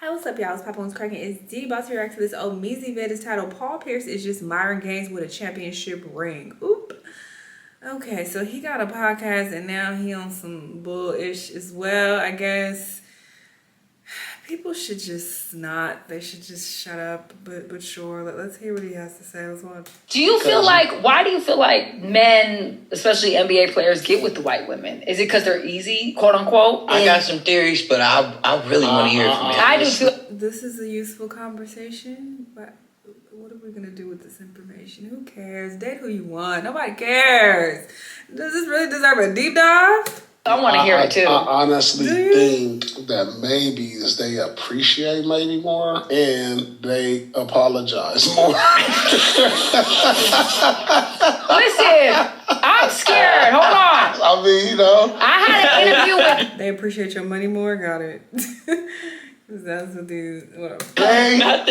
Hey, what's up, y'all? It's Papa One's Cracking. It's D about to react to this old Measy vid. It's titled Paul Pierce is just Myron Gaines with a championship ring. Oop. Okay, so he got a podcast and now he on some bullish as well, I guess. People should just not. They should just shut up. But sure, let's hear what he has to say. Let's watch. Do you feel like, why do you feel like men, especially NBA players, get with the white women? Is it because they're easy, quote unquote? I got some theories, but I really want to hear from you. I do too. This is a useful conversation, but what are we gonna do with this information? Who cares? Date who you want. Nobody cares. Does this really deserve a deep dive? I want to hear it too. I honestly think that maybe they appreciate maybe more and they apologize more. Listen, I'm scared. Hold on. I mean, you know. I had an interview with... They appreciate your money more? Got it. That's what these... Whatever. They don't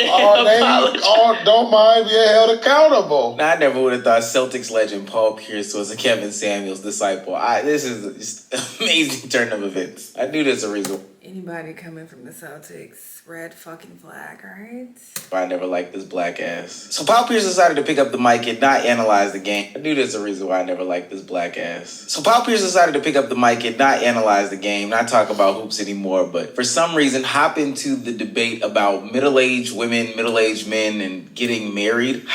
mind being held accountable. I never would have thought Celtics legend Paul Pierce was a Kevin Samuels disciple. This is just an amazing turn of events. I knew there's a reason. Anybody coming from the Celtics, red fucking flag, right? I never liked this black ass. So Paul Pierce decided to pick up the mic and not analyze the game. I knew there's a reason why I never liked this black ass. So Paul Pierce decided to pick up the mic and not analyze the game, not talk about hoops anymore, but for some reason hop into the debate about middle-aged women, middle-aged men, and getting married.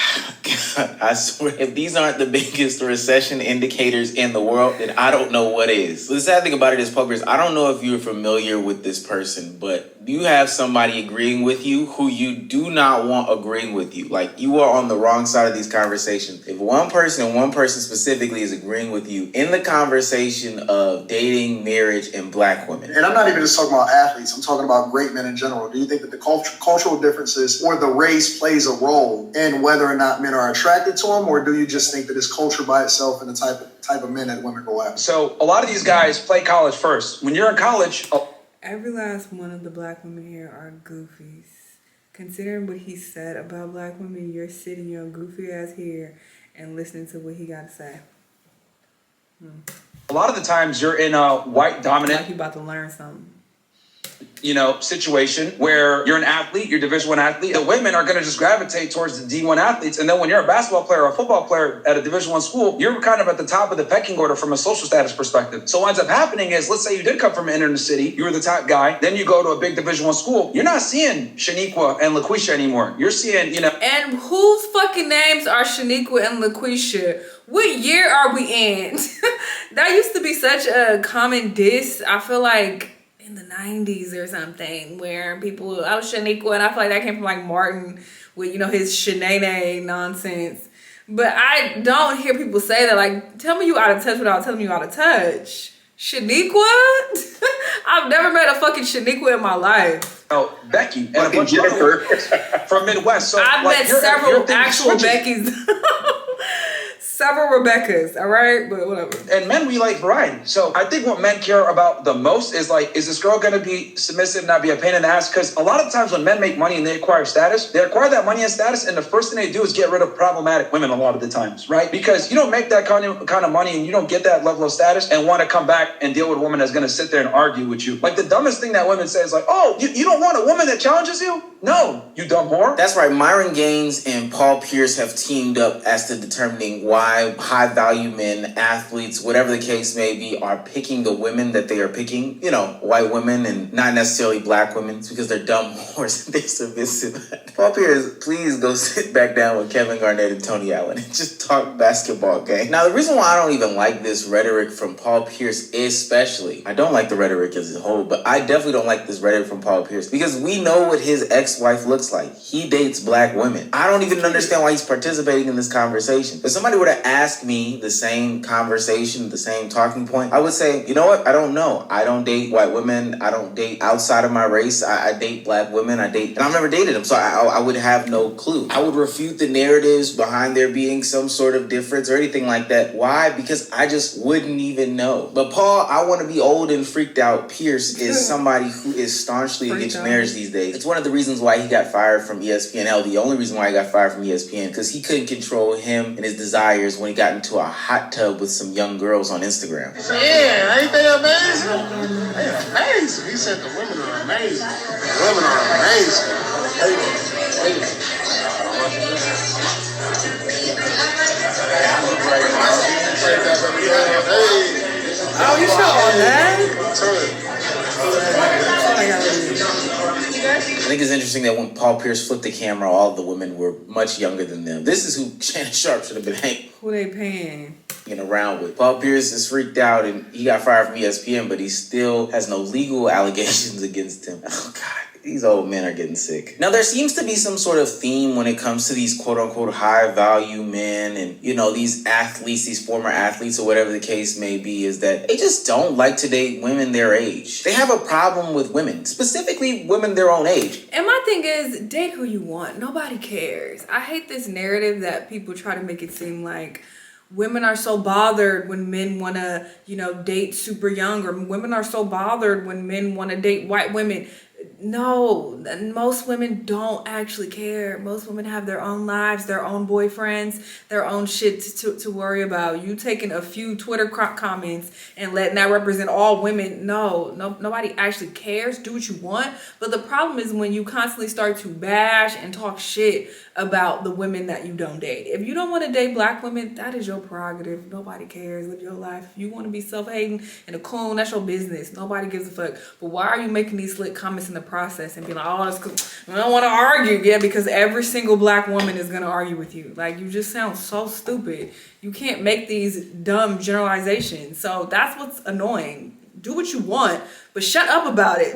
God, I swear, if these aren't the biggest recession indicators in the world, then I don't know what is. So the sad thing about it is, Paul Pierce, I don't know if you're familiar with this person, but you have somebody agreeing with you who you do not want agreeing with you. Like, you are on the wrong side of these conversations. If one person, and one person specifically, is agreeing with you in the conversation of dating, marriage, and black women. And I'm not even just talking about athletes. I'm talking about great men in general. Do you think that the cultural differences or the race plays a role in whether or not men are attracted to them, or do you just think that it's culture by itself and the type of men that women go after? So a lot of these guys play college first. When you're in college... Every last one of the black women here are goofies. Considering what he said about black women, you're sitting your goofy ass here and listening to what he got to say. A lot of the times you're in a white dominant... Like you about to learn something. Situation where you're an athlete, you're Division I athlete. The women are going to just gravitate towards the D1 athletes. And then when you're a basketball player or a football player at a Division I school, you're kind of at the top of the pecking order from a social status perspective. So what ends up happening is, let's say you did come from an inner city, you were the top guy, then you go to a big Division I school, you're not seeing Shaniqua and LaQuisha anymore. You're seeing, And whose fucking names are Shaniqua and LaQuisha? What year are we in? That used to be such a common diss. I feel like in the 90s or something, where people, was Shaniqua, and I feel like that came from like Martin with, his Shanell nonsense. But I don't hear people say that. Like, tell me you out of touch without telling me you out of touch. Shaniqua? I've never met a fucking Shaniqua in my life. Oh, Becky and a bunch of other from Midwest. So I've met several actual Beckys. Several Rebeccas, all right? But whatever. And men, we like variety. So I think what men care about the most is like, is this girl going to be submissive, not be a pain in the ass? Because a lot of times when men make money and they acquire status, they acquire that money and status, and the first thing they do is get rid of problematic women a lot of the times, right? Because you don't make that kind of money and you don't get that level of status and want to come back and deal with a woman that's going to sit there and argue with you. Like, the dumbest thing that women say is like, oh, you don't want a woman that challenges you? No, you dumb whore. That's right. Myron Gaines and Paul Pierce have teamed up as to determining why high-value men, athletes, whatever the case may be, are picking the women that they are picking. White women and not necessarily black women. It's because they're dumb whores and they're submissive. Paul Pierce, please go sit back down with Kevin Garnett and Tony Allen and just talk basketball game. Now, the reason why I don't even like this rhetoric from Paul Pierce especially, I don't like the rhetoric as a whole, but I definitely don't like this rhetoric from Paul Pierce because we know what his ex-wife looks like. He dates black women. I don't even understand why he's participating in this conversation. If somebody were to ask me the same conversation, the same talking point, I would say, you know what? I don't know. I don't date white women. I don't date outside of my race. I date black women. And I've never dated them, so I would have no clue. I would refute the narratives behind there being some sort of difference or anything like that. Why? Because I just wouldn't even know. But Paul, I want to be old and freaked out. Pierce is somebody who is staunchly against marriage these days. It's one of the reasons why he got fired from ESPN. Hell, the only reason why he got fired from ESPN, because he couldn't control him and his desires when he got into a hot tub with some young girls on Instagram. Yeah, ain't they amazing? They amazing. He said the women are amazing. amazing. Women are amazing. Oh, you saw all that? I think it's interesting that when Paul Pierce flipped the camera, all the women were much younger than them. This is who Shannon Sharp should have been hanging Who they paying? around with. Paul Pierce is freaked out and he got fired from ESPN, but he still has no legal allegations against him. Oh, God. These old men are getting sick. Now, there seems to be some sort of theme when it comes to these quote-unquote high-value men and, these athletes, these former athletes or whatever the case may be, is that they just don't like to date women their age. They have a problem with women, specifically women their own age. And my thing is, date who you want. Nobody cares. I hate this narrative that people try to make it seem like women are so bothered when men want to, date super young, or women are so bothered when men want to date white women. No, most women don't actually care. Most women have their own lives, their own boyfriends, their own shit to worry about. You taking a few Twitter comments and letting that represent all women. No, nobody actually cares. Do what you want. But the problem is when you constantly start to bash and talk shit about the women that you don't date. If you don't want to date black women, that is your prerogative. Nobody cares. Live your life. If you want to be self-hating and a coon, that's your business. Nobody gives a fuck. But why are you making these slick comments in the process and being like, oh, that's cool. I don't want to argue. Yeah, because every single black woman is going to argue with you. Like, you just sound so stupid. You can't make these dumb generalizations. So that's what's annoying. Do what you want, but shut up about it.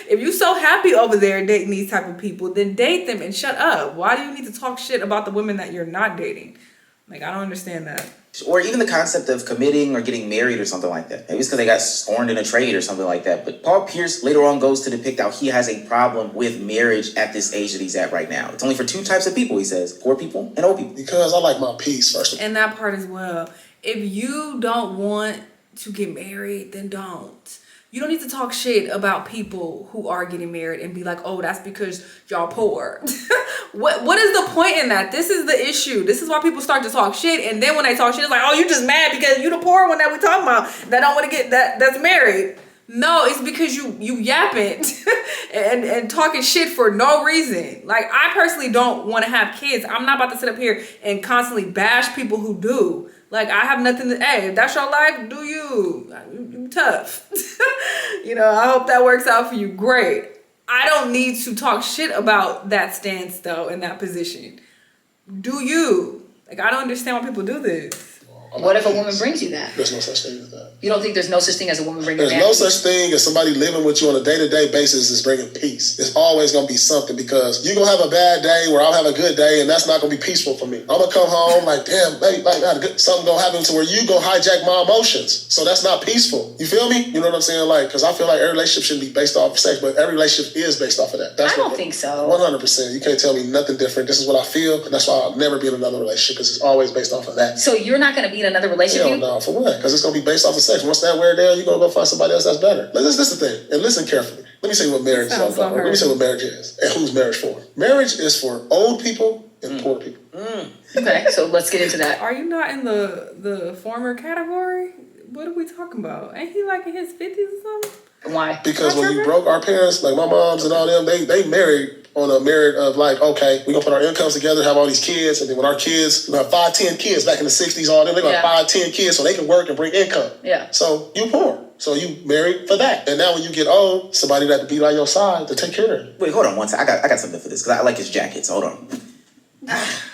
If you're so happy over there dating these type of people, then date them and shut up. Why do you need to talk shit about the women that you're not dating? Like, I don't understand that. Or even the concept of committing or getting married or something like that. Maybe it's because they got scorned in a trade or something like that. But Paul Pierce later on goes to depict how he has a problem with marriage at this age that he's at right now. It's only for two types of people, he says. Poor people and old people. Because I like my peace, first of all. And that part as well. If you don't want to get married, then don't. You don't need to talk shit about people who are getting married and be like, oh, that's because y'all poor. What is the point in that? This is the issue. This is why people start to talk shit. And then when they talk shit, it's like, oh, you just mad because you the poor one that we talking about that don't want to get that's married. No, it's because you yapping and talking shit for no reason. Like, I personally don't want to have kids. I'm not about to sit up here and constantly bash people who do. Like, I have nothing to, hey, if that's your life, do you. You tough. I hope that works out for you. Great. I don't need to talk shit about that stance, though, in that position. Do you? Like, I don't understand why people do this. What if a woman brings you that? There's no such thing as that. You don't think there's no such thing as a woman bringing There's that? no such thing as somebody living with you on a day-to-day basis is bringing peace. It's always going to be something, because you're going to have a bad day where I'll have a good day, and that's not going to be peaceful for me. I'm going to come home like, damn, baby, something going to happen to where you going to hijack my emotions. So that's not peaceful. You feel me? You know what I'm saying? Like, because I feel like every relationship shouldn't be based off of sex, but every relationship is based off of that. I don't think so. 100%. You can't tell me nothing different. This is what I feel, and that's why I'll never be in another relationship, because it's always based off of that. So you're not going to be in another relationship? No, for what? Because it's going to be based off of sex. Once that wear down, you're going to go find somebody else that's better. This is the thing. And listen carefully. Let me say what marriage is all about. Let me say what marriage is and who's marriage for. Marriage is for old people and poor people. Okay, so let's get into that. Are you not in the former category? What are we talking about? Ain't he like in his 50s or something? Why? Because when you broke, our parents, like my moms and all them, they married on a merit of like, okay, we're going to put our incomes together, have all these kids, and then when our kids, we have 5, 10 kids back in the 60s, all them, they got 5, 10 kids so they can work and bring income. Yeah. So you poor. So you married for that. And now when you get old, somebody that to be by your side to take care of you. Wait, hold on one second. I got something for this, because I like his jacket, so hold on.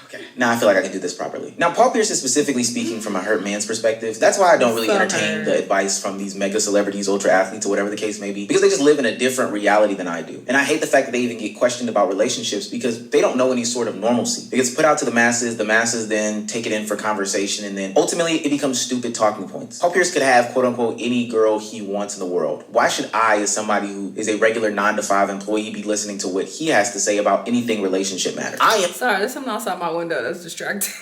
Okay. Now I feel like I can do this properly. Now, Paul Pierce is specifically speaking from a hurt man's perspective. That's why I don't really entertain the advice from these mega celebrities, ultra athletes, or whatever the case may be, because they just live in a different reality than I do. And I hate the fact that they even get questioned about relationships because they don't know any sort of normalcy. It gets put out to the masses then take it in for conversation, and then ultimately it becomes stupid talking points. Paul Pierce could have, quote unquote, any girl he wants in the world. Why should I, as somebody who is a regular 9-to-5 employee, be listening to what he has to say about anything relationship matters? Sorry, there's something outside my window that's distracting.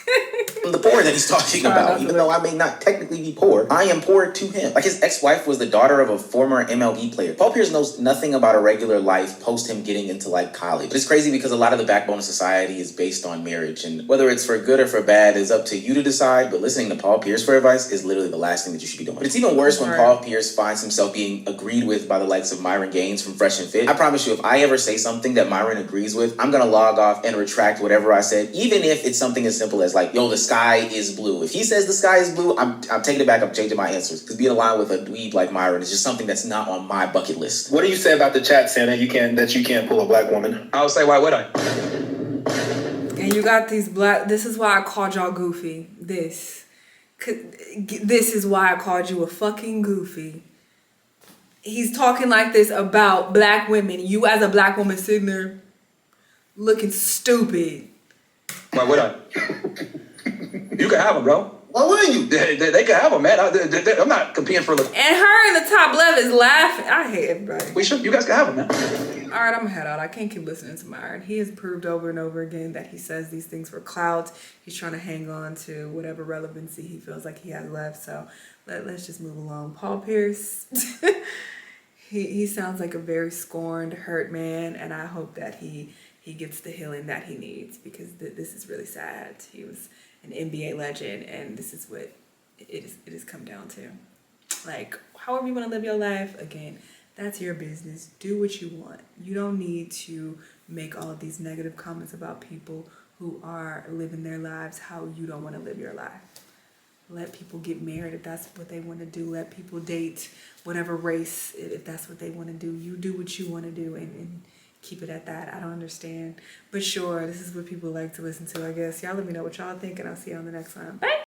am the poor that he's talking about. Even though I may not technically be poor, I am poor to him. Like, his ex-wife was the daughter of a former MLB player. Paul Pierce knows nothing about a regular life post him getting into, like, college. But it's crazy because a lot of the backbone of society is based on marriage. And whether it's for good or for bad is up to you to decide. But listening to Paul Pierce for advice is literally the last thing that you should be doing. But it's even worse when Paul Pierce finds himself being agreed with by the likes of Myron Gaines from Fresh and Fit. I promise you, if I ever say something that Myron agrees with, I'm gonna log off and retract whatever I said, even if it's something as simple as like, yo, the sky is blue. If he says the sky is blue, I'm taking it back, I'm changing my answers. Because being aligned with a dweeb like Myron is just something that's not on my bucket list. What do you say about the chat saying that you can't pull a black woman? I would say, why would I? And you got these black, this is why I called y'all goofy. This is why I called you a fucking goofy. He's talking like this about black women. You as a black woman sitting there looking stupid. Why would I? You can have them, bro. Why wouldn't you? They can have them, man. I'm not competing for the. And her in the top left is laughing. I hate everybody. You guys can have them, man. All right, I'm gonna head out. I can't keep listening to Myron. He has proved over and over again that he says these things for clout. He's trying to hang on to whatever relevancy he feels like he has left. So let's just move along. Paul Pierce, he sounds like a very scorned, hurt man, and I hope that he gets the healing that he needs, because this is really sad. He was an NBA legend, and this is what it has come down to. Like, however you want to live your life, again, that's your business. Do what you want. You don't need to make all of these negative comments about people who are living their lives how you don't want to live your life. Let people get married if that's what they want to do. Let people date whatever race if that's what they want to do. You do what you want to do and keep it at that. I don't understand. But sure, this is what people like to listen to, I guess. Y'all let me know what y'all think, and I'll see you on the next one. Bye!